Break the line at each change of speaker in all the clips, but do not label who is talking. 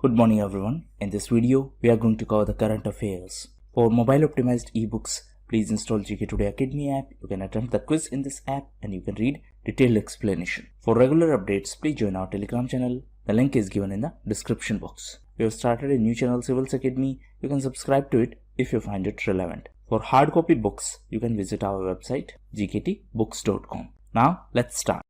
Good morning everyone. In this video, we are going to cover the current affairs. For mobile optimized ebooks, please install GKToday Academy app. You can attempt the quiz in this app and you can read detailed explanation. For regular updates, please join our Telegram channel. The link is given in the description box. We have started a new channel, Civils Academy. You can subscribe to it if you find it relevant. For hard copy books, you can visit our website gktbooks.com. Now let's start.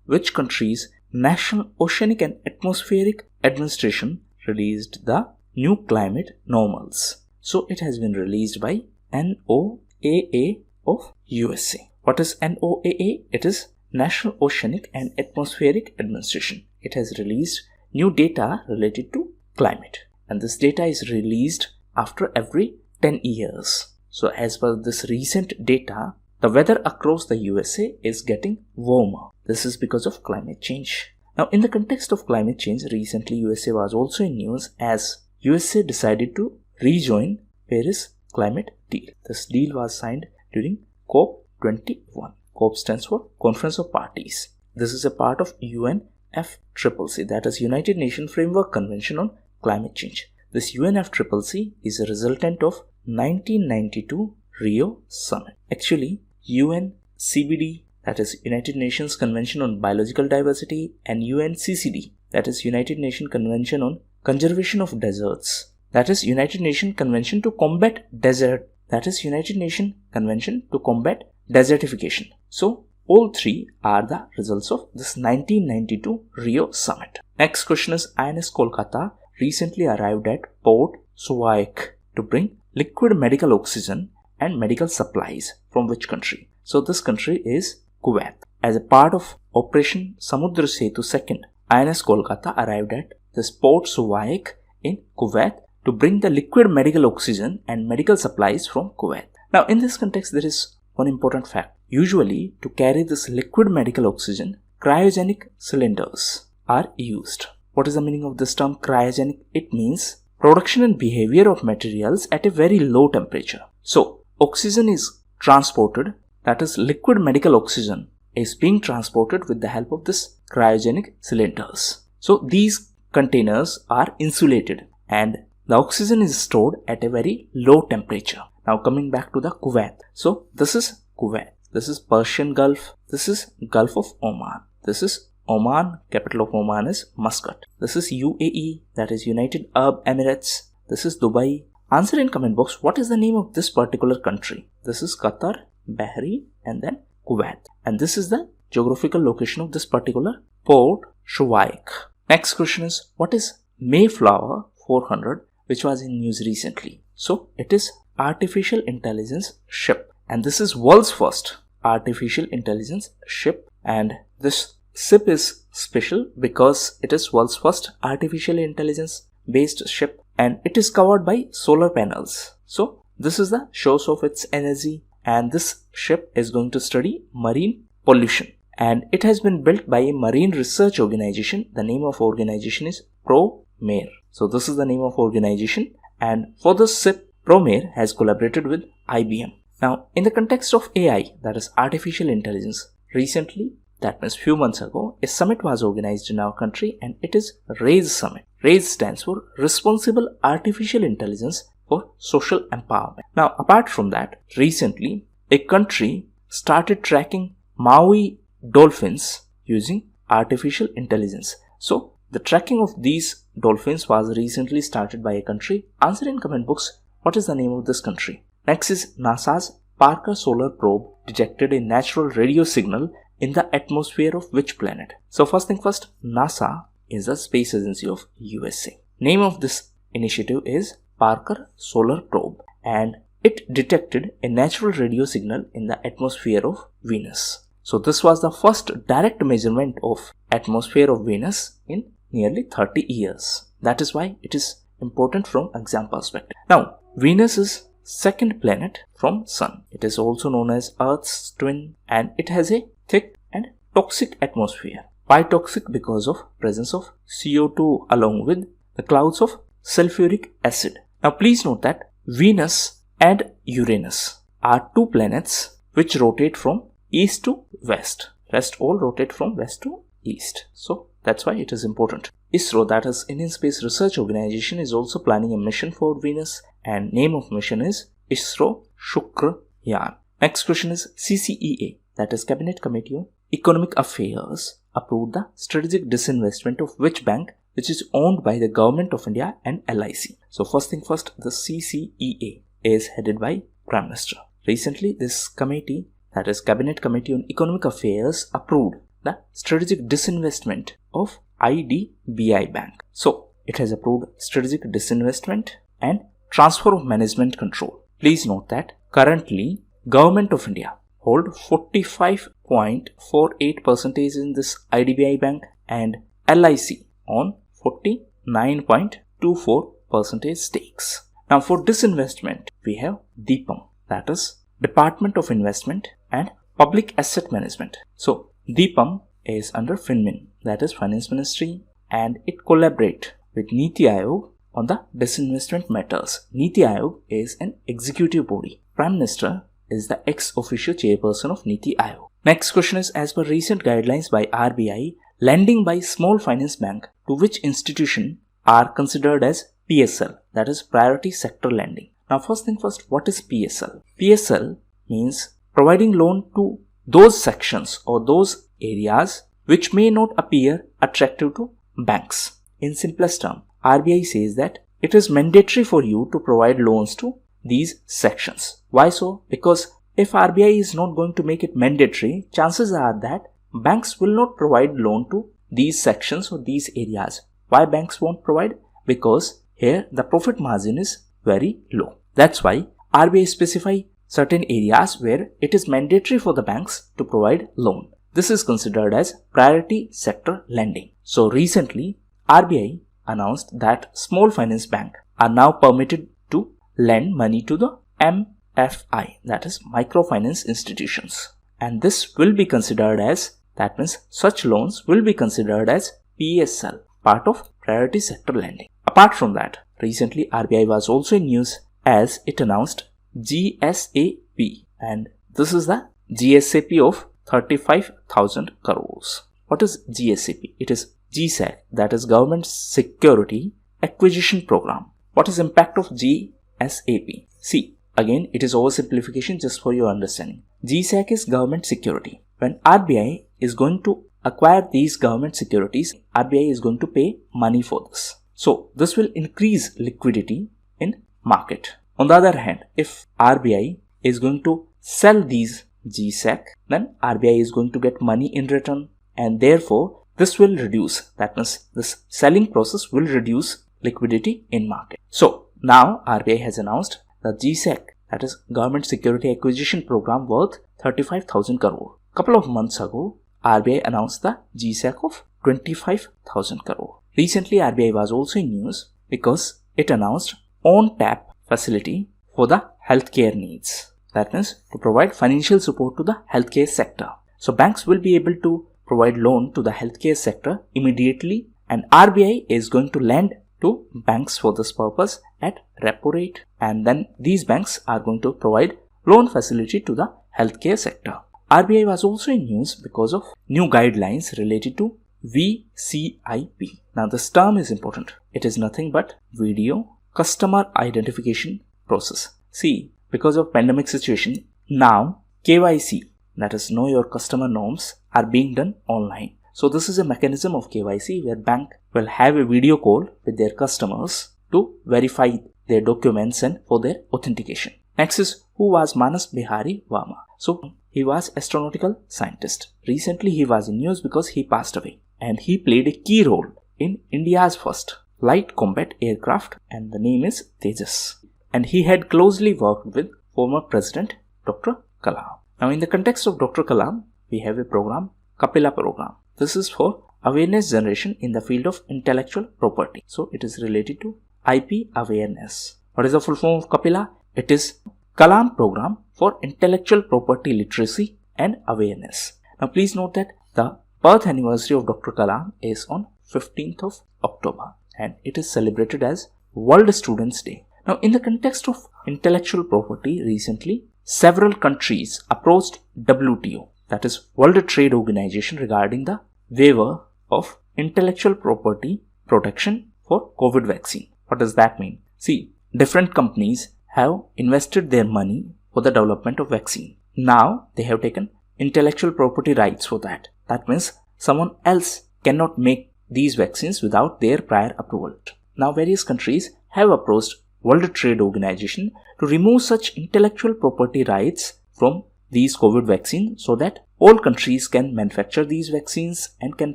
Which country's National Oceanic and Atmospheric Administration released the new climate normals? So it has been released by NOAA of USA. What is NOAA? It is National Oceanic and Atmospheric Administration. It has released new data related to climate, and this data is released after every 10 years. So as per this recent data, the weather across the USA is getting warmer. This is because of climate change. Now, in the context of climate change, recently USA was also in news as USA decided to rejoin Paris Climate Deal. This deal was signed during COP21. COP stands for Conference of Parties. This is a part of UNFCCC, that is United Nations Framework Convention on Climate Change. This UNFCCC is a resultant of 1992 Rio Summit. Actually, UNCBD, that is United Nations Convention on Biological Diversity, and UNCCD, that is United Nations Convention on Conservation of Deserts, that is United Nations Convention to Combat Desert, that is United Nations Convention to Combat Desertification. So all three are the results of this 1992 Rio Summit. Next question is, INS Kolkata recently arrived at Port Suwayk to bring liquid medical oxygen and medical supplies from which country? So this country is Kuwait. As a part of Operation Samudra Setu 2nd, INS Kolkata arrived at this Port Suwayk in Kuwait to bring the liquid medical oxygen and medical supplies from Kuwait. Now in this context, there is one important fact. Usually to carry this liquid medical oxygen, cryogenic cylinders are used. What is the meaning of this term cryogenic? It means production and behavior of materials at a very low temperature. So oxygen is transported, that is liquid medical oxygen is being transported with the help of this cryogenic cylinders. So these containers are insulated and the oxygen is stored at a very low temperature. Now coming back to the Kuwait. So this is Kuwait. This is Persian Gulf. This is Gulf of Oman. This is Oman. Capital of Oman is Muscat. This is UAE, that is United Arab Emirates. This is Dubai. Answer in comment box, what is the name of this particular country? This is Qatar, Bahrain, and then Kuwait. And this is the geographical location of this particular Port Suwayk. Next question is, what is Mayflower 400, which was in news recently? So it is artificial intelligence ship, and this is world's first artificial intelligence ship, and this ship is special because it is world's first artificial intelligence based ship, and it is covered by solar panels. So this is the source of its energy, and this ship is going to study marine pollution, and it has been built by a marine research organization. The name of organization is ProMare. So this is the name of organization, and for this ship, ProMare has collaborated with IBM. Now in the context of AI, that is artificial intelligence, recently, that means few months ago, a summit was organized in our country, and it is RAISE Summit. RAISE stands for Responsible Artificial Intelligence for Social Empowerment. Now apart from that, recently a country started tracking Maui dolphins using artificial intelligence. So the tracking of these dolphins was recently started by a country. Answer in comment box, what is the name of this country? Next is NASA's Parker Solar Probe detected a natural radio signal in the atmosphere of which planet? So first thing first, NASA is the space agency of USA. Name of this initiative is Parker Solar Probe, and it detected a natural radio signal in the atmosphere of Venus. So this was the first direct measurement of atmosphere of Venus in nearly 30 years. That is why it is important from exam perspective. Now Venus is second planet from Sun. It is also known as Earth's twin, and it has a thick and toxic atmosphere. Why toxic? Because of presence of CO2 along with the clouds of sulfuric acid. Now please note that Venus and Uranus are two planets which rotate from east to west. Rest all rotate from west to east. So That's why it is important. ISRO, that is Indian Space Research Organization, is also planning a mission for Venus, and name of mission is ISRO Shukrayaan. Next question is CCEA, that is Cabinet Committee on Economic Affairs, approved the strategic disinvestment of which bank which is owned by the Government of India and LIC. So first thing first, the CCEA is headed by Prime Minister. Recently this committee, that is Cabinet Committee on Economic Affairs, approved the strategic disinvestment of IDBI Bank. So it has approved strategic disinvestment and transfer of management control. Please note that currently Government of India hold 45.48% in this IDBI Bank and LIC on 49.24% stakes. Now for disinvestment, we have DIPAM, that is Department of Investment and Public Asset Management. So DIPAM is under FinMin, that is Finance Ministry, and it collaborates with Niti Aayog on the disinvestment matters. Niti Aayog is an executive body. Prime Minister is the ex-officio chairperson of Niti Aayog. Next question is, as per recent guidelines by RBI, lending by small finance bank to which institution are considered as PSL, that is Priority Sector Lending. Now first thing first, what is PSL? PSL means providing loan to those sections or those areas which may not appear attractive to banks. In simplest term, RBI says that it is mandatory for you to provide loans to these sections. Why so? Because if RBI is not going to make it mandatory, chances are that banks will not provide loan to these sections or these areas. Why banks won't provide? Because here the profit margin is very low. That's why RBI specify certain areas where it is mandatory for the banks to provide loan. This is considered as priority sector lending. So recently RBI announced that small finance banks are now permitted to lend money to the MFI, that is microfinance institutions, and this will be considered as, that means such loans will be considered as PSL, part of priority sector lending. Apart from that, recently RBI was also in news as it announced GSAP, and this is the GSAP of 35,000 crores. What is GSAP? It is GSAC, that is Government Security Acquisition Program. What is impact of GSAP? See, again it is oversimplification just for your understanding. GSAC is government security. When RBI is going to acquire these government securities, RBI is going to pay money for this. So this will increase liquidity in market. On the other hand, if RBI is going to sell these GSAC, then RBI is going to get money in return, and therefore this will reduce, that means this selling process will reduce liquidity in market. So now RBI has announced the GSAC, that is Government Security Acquisition Program, worth 35,000 crore. Couple of months ago, RBI announced the GSAC of 25,000 crore. Recently RBI was also in news because it announced on-tap facility for the healthcare needs. That means to provide financial support to the healthcare sector. So banks will be able to provide loan to the healthcare sector immediately, and RBI is going to lend to banks for this purpose at repo rate, and then these banks are going to provide loan facility to the healthcare sector. RBI was also in news because of new guidelines related to VCIP. Now this term is important. It is nothing but Video Customer Identification Process. See, because of pandemic situation, now KYC, that is Know Your Customer norms, are being done online. So this is a mechanism of KYC where bank will have a video call with their customers to verify their documents and for their authentication. Next is, who was Manas Bihari Verma? So he was astronautical scientist. Recently he was in news because he passed away, and he played a key role in India's first light combat aircraft, and the name is Tejas. And he had closely worked with former President Dr. Kalam. Now in the context of Dr. Kalam, we have a program, Kapila program. This is for awareness generation in the field of intellectual property. So it is related to IP awareness. What is the full form of Kapila? It is Kalam program for intellectual property literacy and awareness. Now please note that the birth anniversary of Dr. Kalam is on 15th of October, and it is celebrated as World Students Day. Now in the context of intellectual property, recently several countries approached WTO, that is World Trade Organization, regarding the waiver of intellectual property protection for COVID vaccine. What does that mean? See, different companies have invested their money for the development of vaccine. Now they have taken intellectual property rights for that. That means someone else cannot make these vaccines without their prior approval. Now various countries have approached World Trade Organization to remove such intellectual property rights from these COVID vaccines so that all countries can manufacture these vaccines and can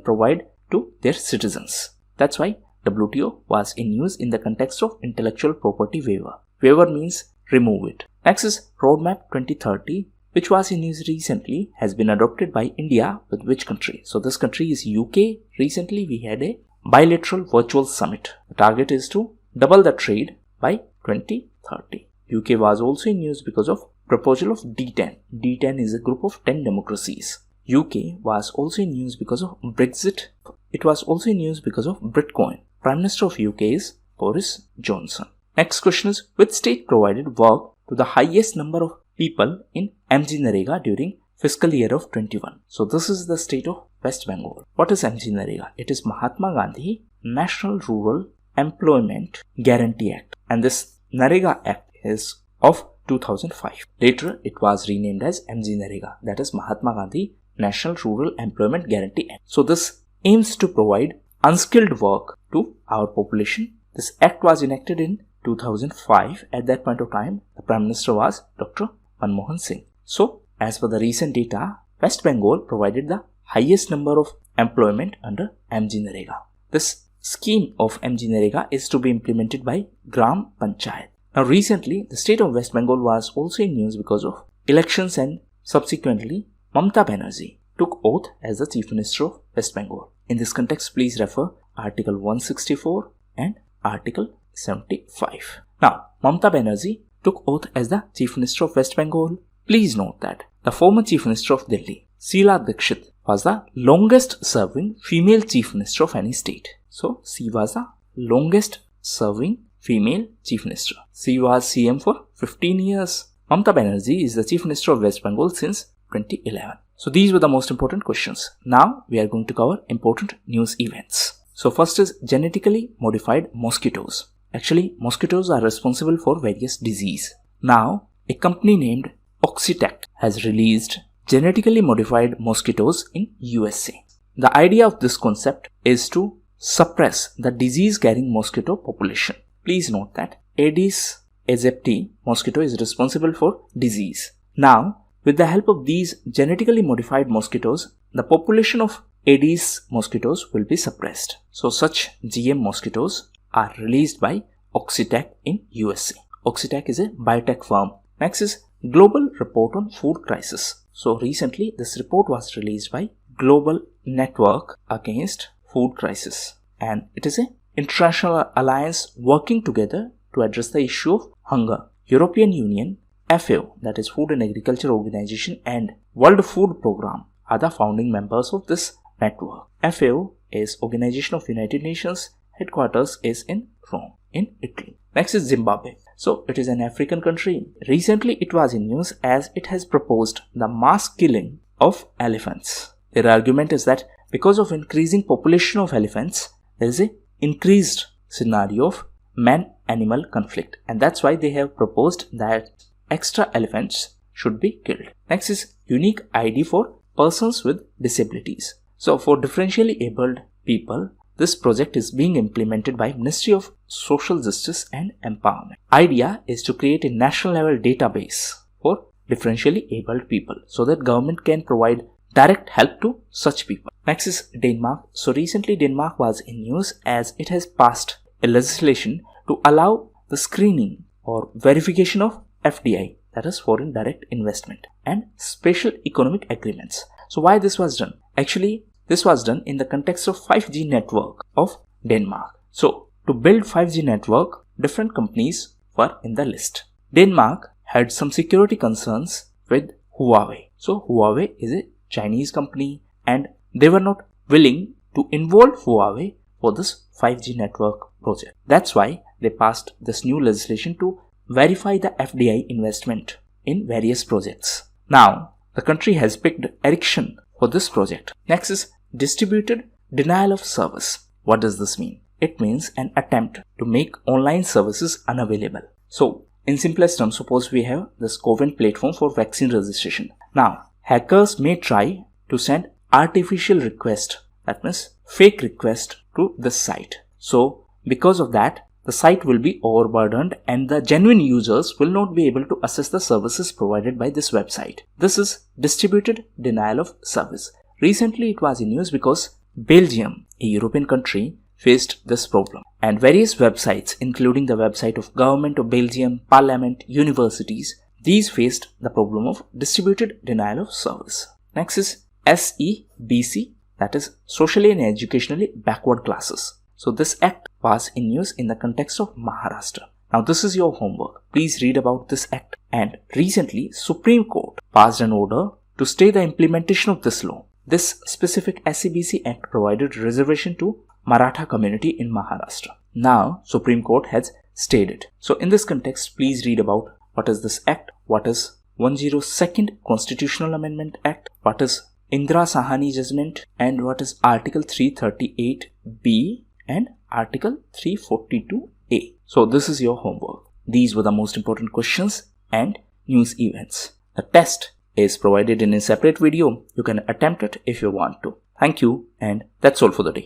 provide to their citizens. That's why WTO was in use in the context of intellectual property waiver. Waiver means remove it. Nexus Roadmap 2030, which was in use recently, has been adopted by India with which country? So this country is UK. Recently we had a bilateral virtual summit. The target is to double the trade by 2030. UK was also in use because of proposal of D10. D10 is a group of 10 democracies. UK was also in use because of Brexit. It was also in use because of Bitcoin. Prime Minister of UK is Boris Johnson. Next question is, which state provided work to the highest number of people in MGNREGA during fiscal year of 21? So this is the state of West Bengal. What is MGNREGA? It is Mahatma Gandhi National Rural Employment Guarantee Act, and this NREGA Act is of 2005. Later it was renamed as MGNREGA, that is Mahatma Gandhi National Rural Employment Guarantee Act. So this aims to provide unskilled work to our population. This act was enacted in 2005. At that point of time, the Prime Minister was Dr. Manmohan Singh. So as per the recent data, West Bengal provided the highest number of employment under MGNREGA. This scheme of MGNREGA is to be implemented by Gram Panchayat. Now recently, the state of West Bengal was also in news because of elections, and subsequently Mamata Banerjee took oath as the Chief Minister of West Bengal. In this context, please refer Article 164 and Article 75. Now, Mamata Banerjee took oath as the Chief Minister of West Bengal. Please note that the former Chief Minister of Delhi, Sheila Dikshit, was the longest serving female Chief Minister of any state. So, she was the longest serving female Chief Minister. She was CM for 15 years. Mamata Banerjee is the Chief Minister of West Bengal since 2011. So these were the most important questions. Now we are going to cover important news events. So first is genetically modified mosquitoes. Actually, mosquitoes are responsible for various diseases. Now, a company named Oxitect has released genetically modified mosquitoes in USA. The idea of this concept is to suppress the disease-carrying mosquito population. Please note that Aedes aegypti mosquito is responsible for disease. Now, with the help of these genetically modified mosquitoes, the population of Aedes mosquitoes will be suppressed. So such GM mosquitoes are released by Oxitec in USA. Oxitec is a biotech firm. Next is Global Report on Food Crisis. So recently this report was released by Global Network Against Food Crisis, and it is an international alliance working together to address the issue of hunger. European Union, FAO, that is Food and Agriculture Organization, and World Food Programme are the founding members of this network. FAO is Organization of United Nations. Headquarters is in Rome, in Italy. Next is Zimbabwe. So it is an African country. Recently it was in news as it has proposed the mass killing of elephants. Their argument is that because of increasing population of elephants, there is an increased scenario of man-animal conflict, and that's why they have proposed that extra elephants should be killed. Next is unique ID for persons with disabilities. So for differentially abled people, this project is being implemented by Ministry of Social Justice and Empowerment. Idea is to create a national level database for differentially abled people so that government can provide direct help to such people. Next is Denmark. So recently Denmark was in news as it has passed a legislation to allow the screening or verification of FDI, that is foreign direct investment, and special economic agreements. So why this was done? Actually, this was done in the context of 5G network of Denmark. So to build 5G network, different companies were in the list. Denmark had some security concerns with Huawei. So Huawei is a Chinese company and they were not willing to involve Huawei for this 5G network project. That's why they passed this new legislation to verify the FDI investment in various projects. Now, the country has picked Ericsson for this project. Next is distributed denial of service. What does this mean? It means an attempt to make online services unavailable. So, in simplest terms, suppose we have this CoWIN platform for vaccine registration. Now, hackers may try to send artificial request, that means fake request, to this site. So, because of that, the site will be overburdened and the genuine users will not be able to access the services provided by this website. This is distributed denial of service. Recently, it was in news because Belgium, a European country, faced this problem, and various websites, including the website of Government of Belgium, Parliament, universities, these faced the problem of distributed denial of service. Next is SEBC, that is socially and educationally backward classes. So this act was in news in the context of Maharashtra. Now this is your homework. Please read about this act. And recently, Supreme Court passed an order to stay the implementation of this law. This specific SEBC act provided reservation to Maratha community in Maharashtra. Now, Supreme Court has stayed it. So in this context, please read about what is this act, what is 102nd Constitutional Amendment Act, what is Indira Sahani judgment, and what is Article 338B and Article 342A. So this is your homework. These were the most important questions and news events. The test is provided in a separate video. You can attempt it if you want to. Thank you, and that's all for the day.